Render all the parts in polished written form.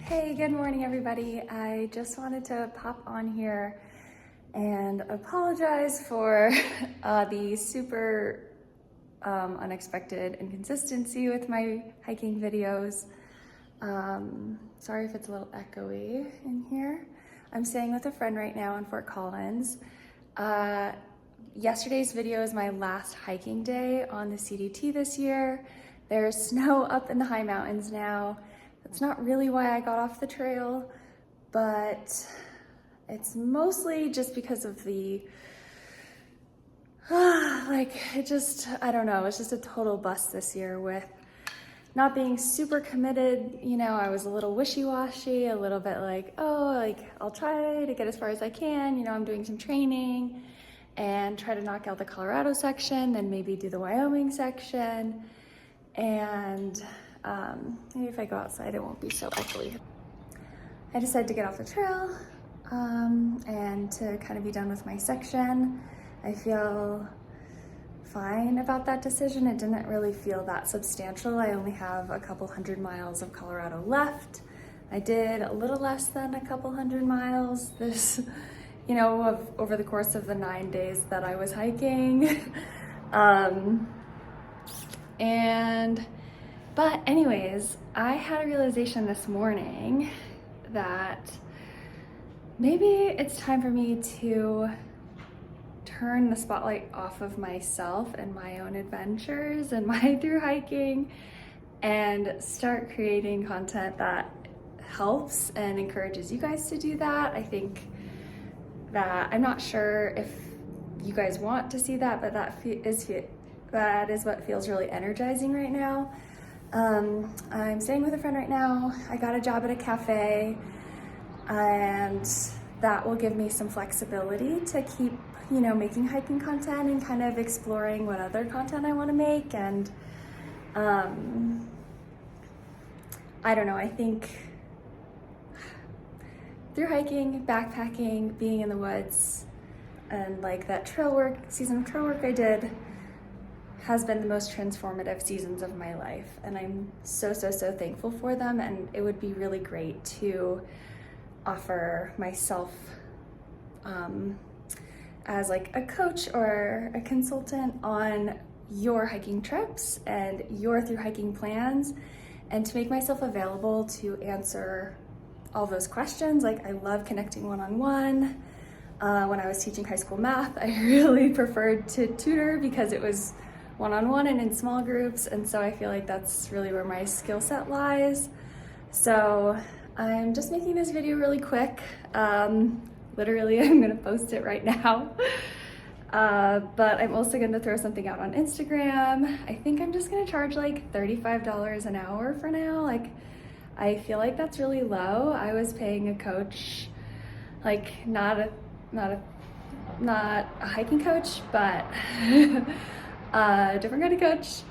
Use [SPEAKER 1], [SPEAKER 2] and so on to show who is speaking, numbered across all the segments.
[SPEAKER 1] Hey, good morning everybody. I just wanted to pop on here and apologize for the super unexpected inconsistency with my hiking videos. Sorry if it's a little echoey in here. I'm staying with a friend right now in Fort Collins. Yesterday's video is my last hiking day on the CDT this year. There's snow up in the high mountains now. That's not really why I got off the trail, but it's mostly just because of the, I don't know, it's just a total bust this year with not being super committed. You know, I was a little wishy-washy, a little bit like, I'll try to get as far as I can. You know, I'm doing some training and try to knock out the Colorado section, then maybe do the Wyoming section. And maybe if I go outside, it won't be so echoey. I decided to get off the trail and to kind of be done with my section. I feel fine about that decision. It didn't really feel that substantial. I only have a couple 100 miles of Colorado left. I did a little less than a couple 100 miles this, over the course of the 9 days that I was hiking. But anyways, I had a realization this morning that maybe it's time for me to turn the spotlight off of myself and my own adventures and my through hiking and start creating content that helps and encourages you guys to do that. I think that, I'm not sure if you guys want to see that, but that is what feels really energizing right now. I'm staying with a friend right now. I got a job at a cafe, and that will give me some flexibility to keep, making hiking content and kind of exploring what other content I want to make. And I don't know, I think through hiking, backpacking, being in the woods, and like that season of trail work I did has been the most transformative seasons of my life. And I'm so thankful for them. And it would be really great to offer myself as like a coach or a consultant on your hiking trips and your through hiking plans, and to make myself available to answer all those questions. Like, I love connecting one-on-one. When I was teaching high school math, I really preferred to tutor because it was one-on-one and in small groups, and so I feel like that's really where my skill set lies. So I'm just making this video really quick. Literally, I'm gonna post it right now. But I'm also gonna throw something out on Instagram. I think I'm just gonna charge like $35 an hour for now. Like, I feel like that's really low. I was paying a coach, like not a hiking coach, but a different kind of coach,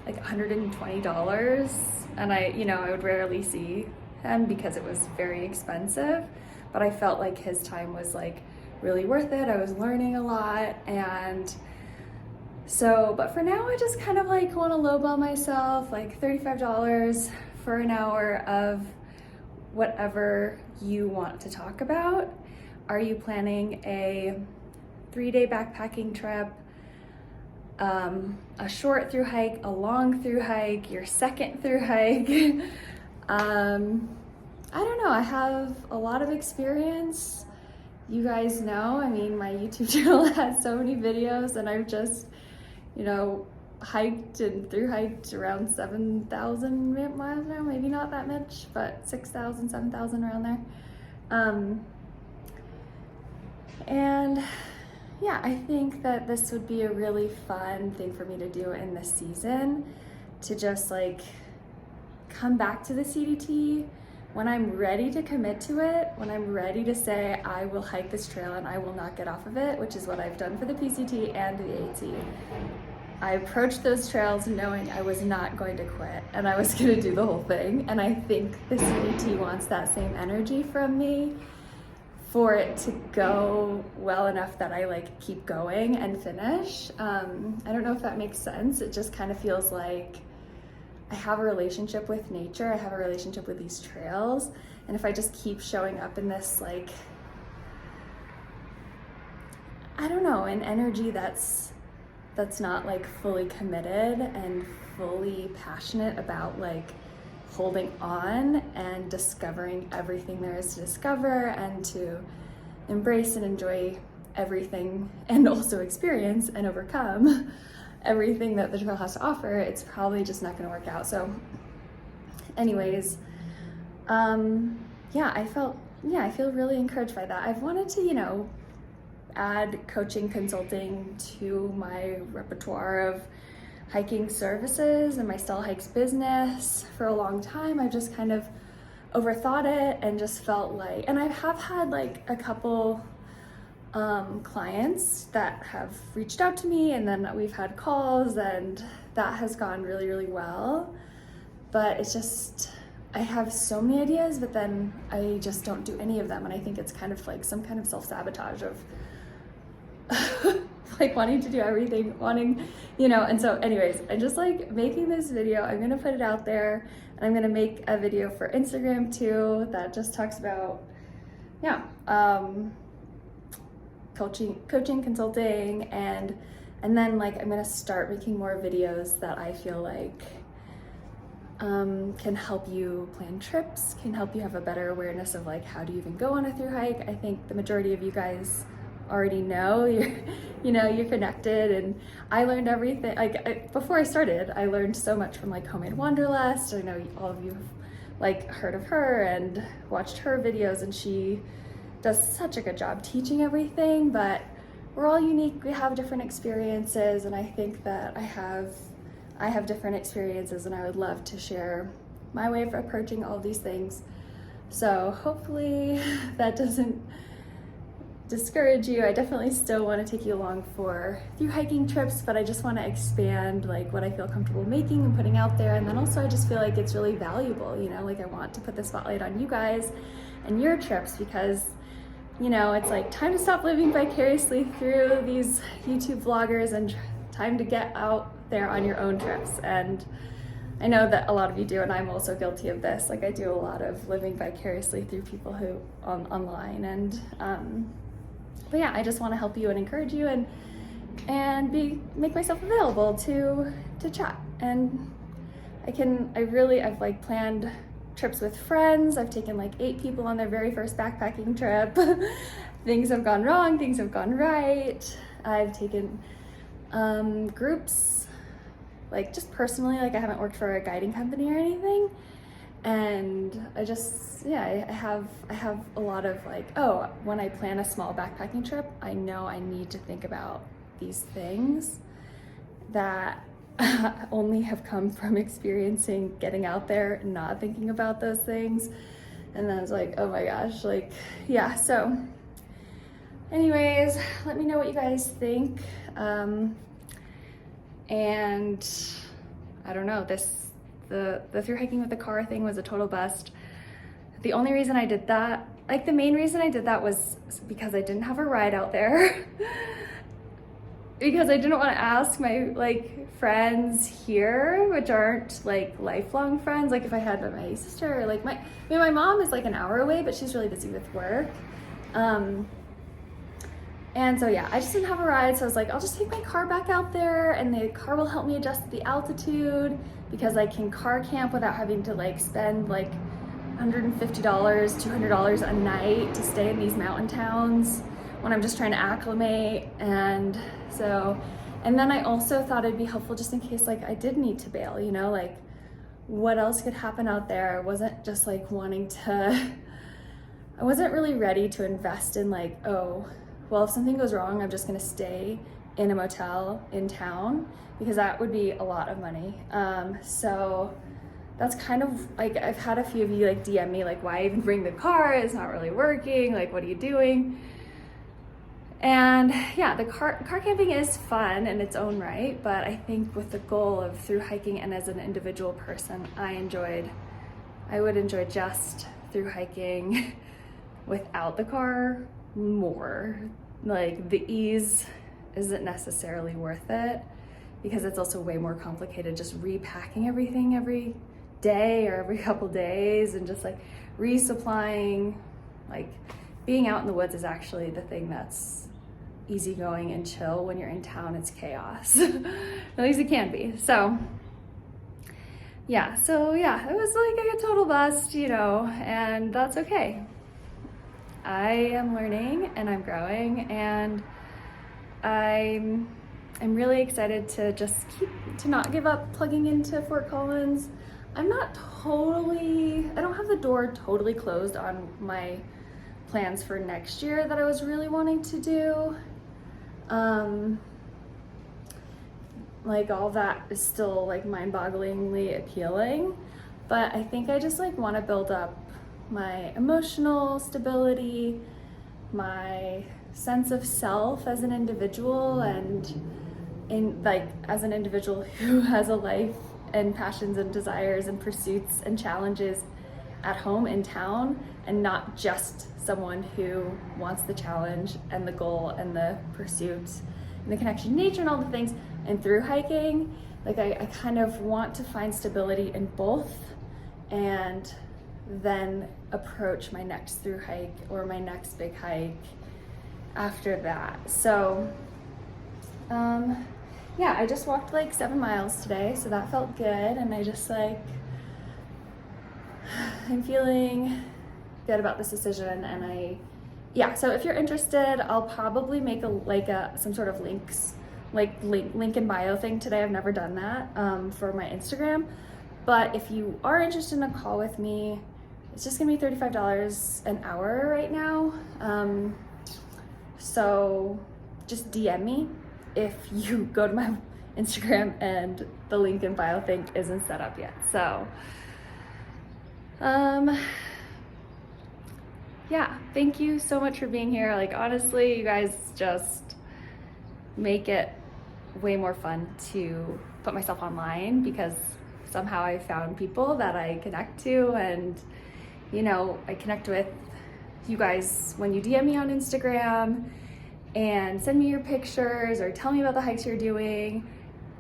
[SPEAKER 1] like $120. And I would rarely see him because it was very expensive, but I felt like his time was like really worth it. I was learning a lot. And so, but for now, I just kind of like want to lowball myself, like $35 for an hour of whatever you want to talk about. Are you planning a 3-day backpacking trip? A short through hike, a long through hike, your second through hike. I don't know, I have a lot of experience. You guys know, I mean, my YouTube channel has so many videos, and I've just, hiked and through hiked around 7,000 miles now, maybe not that much, but 6,000, 7,000 around there. And yeah, I think that this would be a really fun thing for me to do in this season, to just like come back to the CDT when I'm ready to commit to it, when I'm ready to say I will hike this trail and I will not get off of it, which is what I've done for the PCT and the AT. I approached those trails knowing I was not going to quit and I was going to do the whole thing. And I think the CDT wants that same energy from me, for it to go well enough that I like keep going and finish. I don't know if that makes sense. It just kind of feels like I have a relationship with nature, I have a relationship with these trails, and if I just keep showing up in this like, I don't know, an energy that's not like fully committed and fully passionate about like holding on and discovering everything there is to discover and to embrace and enjoy everything and also experience and overcome everything that the trail has to offer, it's probably just not going to work out. So anyways, I feel really encouraged by that. I've wanted to, add coaching, consulting to my repertoire of hiking services and my Stella Hikes business for a long time. I've just kind of overthought it and just felt like, and I have had like a couple clients that have reached out to me, and then we've had calls, and that has gone really, really well. But it's just, I have so many ideas, but then I just don't do any of them. And I think it's kind of like some kind of self-sabotage of like wanting to do everything, and so anyways, I'm just like making this video. I'm gonna put it out there, and I'm gonna make a video for Instagram too that just talks about coaching, consulting, and then like I'm gonna start making more videos that I feel like can help you plan trips, can help you have a better awareness of like how do you even go on a thru hike. I think the majority of you guys already know you're connected, and I learned everything. Like before I started, I learned so much from like Homemade Wanderlust. I know all of you have like heard of her and watched her videos, and she does such a good job teaching everything. But we're all unique. We have different experiences, and I think that I have different experiences, and I would love to share my way of approaching all these things. So hopefully that doesn't discourage you. I definitely still want to take you along for thru hiking trips, but I just want to expand like what I feel comfortable making and putting out there. And then also I just feel like it's really valuable, like I want to put the spotlight on you guys and your trips, because it's like time to stop living vicariously through these YouTube vloggers and time to get out there on your own trips. And I know that a lot of you do, and I'm also guilty of this. Like I do a lot of living vicariously through people who online, and but yeah, I just want to help you and encourage you and make myself available to chat. And I've like planned trips with friends. I've taken like 8 people on their very first backpacking trip. Things have gone wrong, things have gone right. I've taken groups, like just personally, like I haven't worked for a guiding company or anything. And I just, I have a lot of like, when I plan a small backpacking trip, I know I need to think about these things that only have come from experiencing getting out there and not thinking about those things. And then it's like, oh my gosh, like, so anyways, let me know what you guys think. And I don't know, the thru hiking with the car thing was a total bust. The only reason I did that, like the main reason I did that was because I didn't have a ride out there. Because I didn't want to ask my like friends here, which aren't like lifelong friends. Like if I had my sister, or like my mom is like an hour away, but she's really busy with work. And so I just didn't have a ride, so I was like, I'll just take my car back out there, and the car will help me adjust the altitude, because I can car camp without having to like spend like $150, $200 a night to stay in these mountain towns when I'm just trying to acclimate. And then I also thought it'd be helpful just in case like I did need to bail, like what else could happen out there. I wasn't just like I wasn't really ready to invest in like, well, if something goes wrong, I'm just gonna stay in a motel in town, because that would be a lot of money. So that's kind of like, I've had a few of you like DM me like, why even bring the car? It's not really working. Like, what are you doing? And the car camping is fun in its own right, but I think with the goal of thru hiking and as an individual person, I would enjoy just thru hiking without the car more. Like the ease isn't necessarily worth it because it's also way more complicated just repacking everything every day or every couple days and just like resupplying. Like being out in the woods is actually the thing that's easygoing and chill. When you're in town, it's chaos. At least it can be. So yeah, it was like a total bust, you know, and that's okay. I am learning and I'm growing, and I'm really excited to just to not give up plugging into Fort Collins. I don't have the door totally closed on my plans for next year that I was really wanting to do. Like all that is still like mind-bogglingly appealing, but I think I just like want to build up my emotional stability, my sense of self as an individual, and as an individual who has a life and passions and desires and pursuits and challenges at home in town, and not just someone who wants the challenge and the goal and the pursuit and the connection to nature and all the things. And through hiking, like I kind of want to find stability in both, and then approach my next through hike or my next big hike after that. So yeah, I just walked like 7 miles today, so that felt good, and I just like, I'm feeling good about this decision. And so if you're interested, I'll probably make some sort of link in bio thing today. I've never done that for my Instagram, but if you are interested in a call with me, it's just gonna be $35 an hour right now. So just DM me if you go to my Instagram and the link in bio thing isn't set up yet. So yeah, thank you so much for being here. Like honestly, you guys just make it way more fun to put myself online, because somehow I found people that I connect to, and you know, I connect with you guys when you DM me on Instagram and send me your pictures or tell me about the hikes you're doing,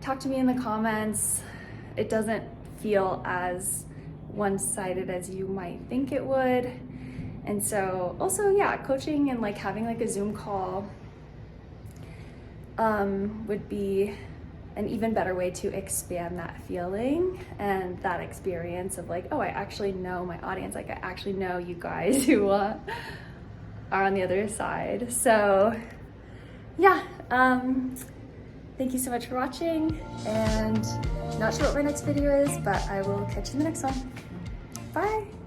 [SPEAKER 1] talk to me in the comments. It doesn't feel as one-sided as you might think it would. And so also, yeah, coaching and like having like a Zoom call would be an even better way to expand that feeling and that experience of like, oh, I actually know my audience. Like I actually know you guys who are on the other side. So yeah, thank you so much for watching, and not sure what my next video is, but I will catch you in the next one. Bye.